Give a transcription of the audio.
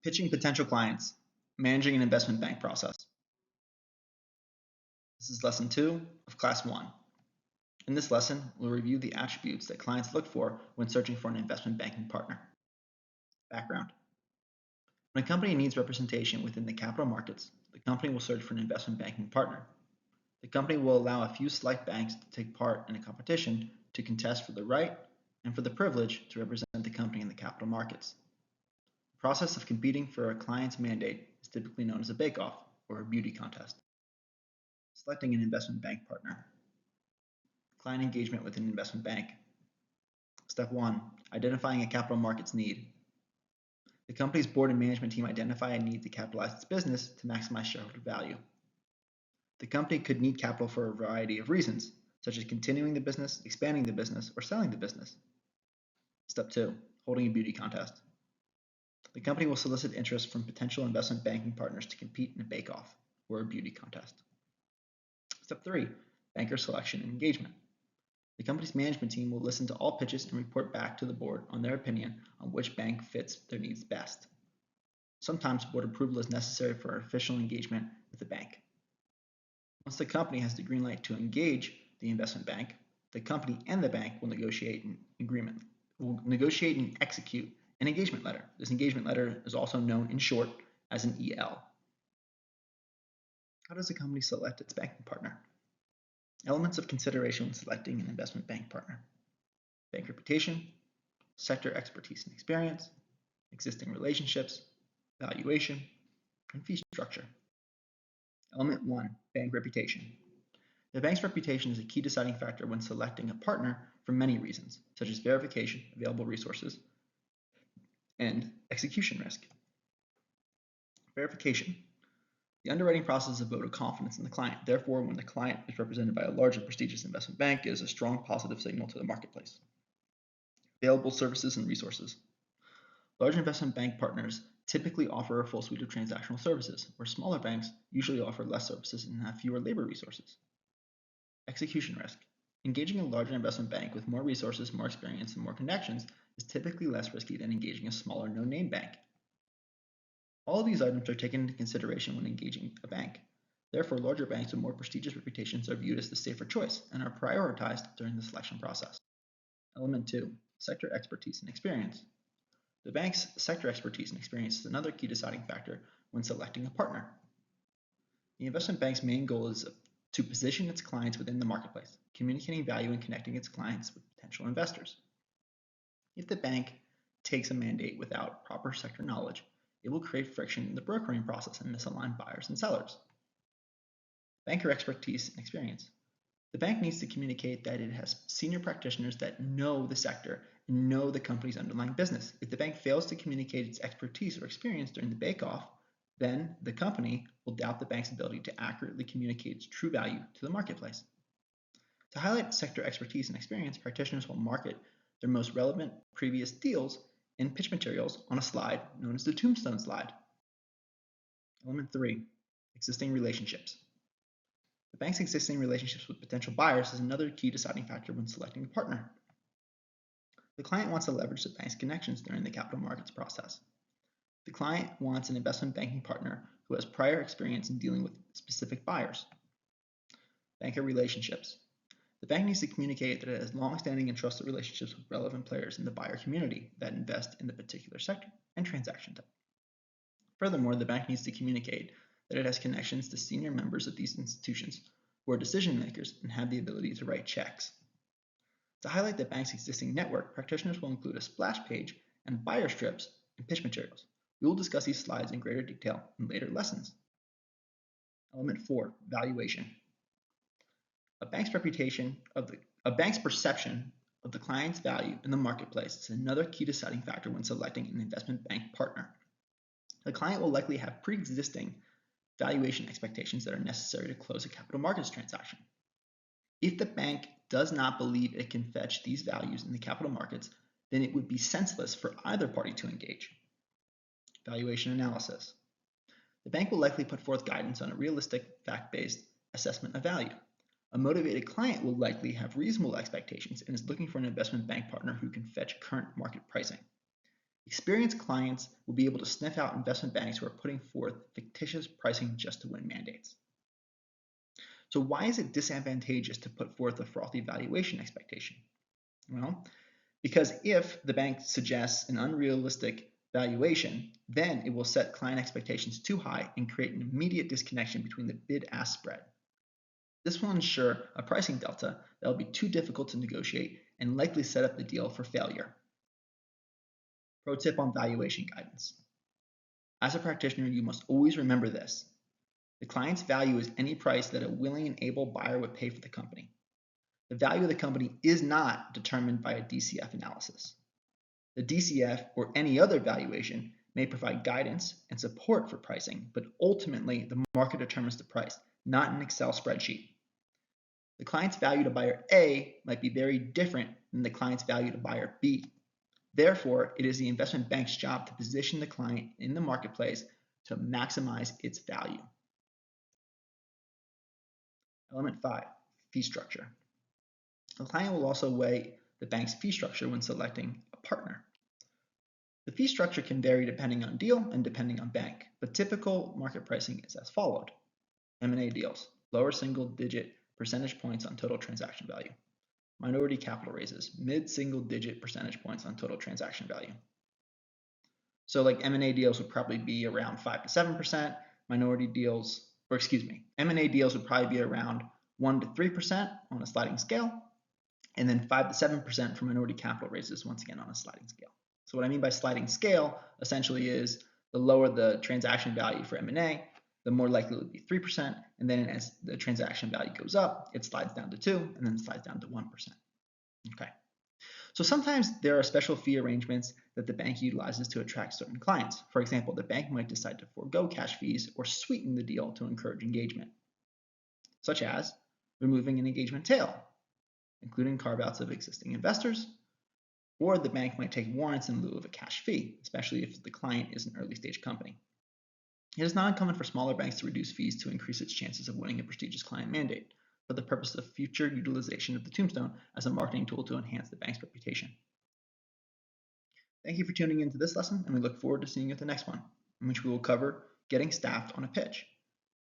Pitching potential clients, managing an investment bank process. This is lesson 2 of class 1. In this lesson, we'll review the attributes that clients look for when searching for an investment banking partner. Background. When a company needs representation within the capital markets, the company will search for an investment banking partner. The company will allow a few select banks to take part in a competition to contest for the right and for the privilege to represent the company in the capital markets. The process of competing for a client's mandate is typically known as a bake-off or a beauty contest. Selecting an investment bank partner. Client engagement with an investment bank. Step 1. Identifying a capital markets need. The company's board and management team identify a need to capitalize its business to maximize shareholder value. The company could need capital for a variety of reasons, such as continuing the business, expanding the business, or selling the business. Step 2. Holding a beauty contest. The company will solicit interest from potential investment banking partners to compete in a bake-off or a beauty contest. Step 3. Banker selection and engagement. The company's management team will listen to all pitches and report back to the board on their opinion on which bank fits their needs best. Sometimes board approval is necessary for official engagement with the bank. Once the company has the green light to engage the investment bank, the company and the bank will negotiate and execute an engagement letter. This engagement letter is also known in short as an EL. How does a company select its banking partner? Elements of consideration when selecting an investment bank partner: bank reputation, sector expertise and experience, existing relationships, valuation, and fee structure. Element 1, bank reputation. The bank's reputation is a key deciding factor when selecting a partner for many reasons, such as verification, available resources, and execution risk. Verification. The underwriting process is a vote of confidence in the client. Therefore, when the client is represented by a large and prestigious investment bank, it is a strong positive signal to the marketplace. Available services and resources. Large investment bank partners typically offer a full suite of transactional services, where smaller banks usually offer less services and have fewer labor resources. Execution risk. Engaging a larger investment bank with more resources, more experience, and more connections is typically less risky than engaging a smaller no-name bank. All of these items are taken into consideration when engaging a bank. Therefore, larger banks with more prestigious reputations are viewed as the safer choice and are prioritized during the selection process. Element 2, sector expertise and experience. The bank's sector expertise and experience is another key deciding factor when selecting a partner. The investment bank's main goal is to position its clients within the marketplace, communicating value and connecting its clients with potential investors. If the bank takes a mandate without proper sector knowledge, it will create friction in the brokering process and misalign buyers and sellers. Banker expertise and experience. The bank needs to communicate that it has senior practitioners that know the sector and know the company's underlying business. If the bank fails to communicate its expertise or experience during the bake-off, then the company will doubt the bank's ability to accurately communicate its true value to the marketplace. To highlight sector expertise and experience, practitioners will market their most relevant previous deals and pitch materials on a slide known as the tombstone slide. Element 3, existing relationships. The bank's existing relationships with potential buyers is another key deciding factor when selecting a partner. The client wants to leverage the bank's connections during the capital markets process. The client wants an investment banking partner who has prior experience in dealing with specific buyers. Banker relationships. The bank needs to communicate that it has long-standing and trusted relationships with relevant players in the buyer community that invest in the particular sector and transaction type. Furthermore, the bank needs to communicate that it has connections to senior members of these institutions who are decision makers and have the ability to write checks. To highlight the bank's existing network, practitioners will include a splash page and buyer strips and pitch materials. We will discuss these slides in greater detail in later lessons. Element 4, valuation. A bank's perception of the client's value in the marketplace is another key deciding factor when selecting an investment bank partner. The client will likely have pre-existing valuation expectations that are necessary to close a capital markets transaction. If the bank does not believe it can fetch these values in the capital markets, then it would be senseless for either party to engage. Valuation analysis. The bank will likely put forth guidance on a realistic, fact-based assessment of value. A motivated client will likely have reasonable expectations and is looking for an investment bank partner who can fetch current market pricing. Experienced clients will be able to sniff out investment banks who are putting forth fictitious pricing just to win mandates. So why is it disadvantageous to put forth a frothy valuation expectation? Well, because if the bank suggests an unrealistic valuation, then it will set client expectations too high and create an immediate disconnection between the bid-ask spread. This will ensure a pricing delta that will be too difficult to negotiate and likely set up the deal for failure. Pro tip on valuation guidance. As a practitioner, you must always remember this. The client's value is any price that a willing and able buyer would pay for the company. The value of the company is not determined by a DCF analysis. The DCF or any other valuation may provide guidance and support for pricing, but ultimately the market determines the price, not an Excel spreadsheet. The client's value to buyer A might be very different than the client's value to buyer B. Therefore, it is the investment bank's job to position the client in the marketplace to maximize its value. Element 5, fee structure. The client will also weigh the bank's fee structure when selecting a partner. The fee structure can vary depending on deal and depending on bank, but typical market pricing is as followed. M&A deals, lower single-digit percentage points on total transaction value. Minority capital raises, mid-single-digit percentage points on total transaction value. So like M&A deals would probably be around 5 to 7%. M&A deals would probably be around 1 to 3% on a sliding scale, and then 5 to 7% for minority capital raises, once again on a sliding scale. So what I mean by sliding scale essentially is the lower the transaction value for M&A, the more likely it would be 3%, and then as the transaction value goes up, it slides down to 2, and then slides down to 1%. Okay. So sometimes there are special fee arrangements that the bank utilizes to attract certain clients. For example, the bank might decide to forego cash fees or sweeten the deal to encourage engagement, such as removing an engagement tail, including carve-outs of existing investors, or the bank might take warrants in lieu of a cash fee, especially if the client is an early-stage company. It is not uncommon for smaller banks to reduce fees to increase its chances of winning a prestigious client mandate for the purpose of future utilization of the tombstone as a marketing tool to enhance the bank's reputation. Thank you for tuning into this lesson, and we look forward to seeing you at the next one, in which we will cover getting staffed on a pitch.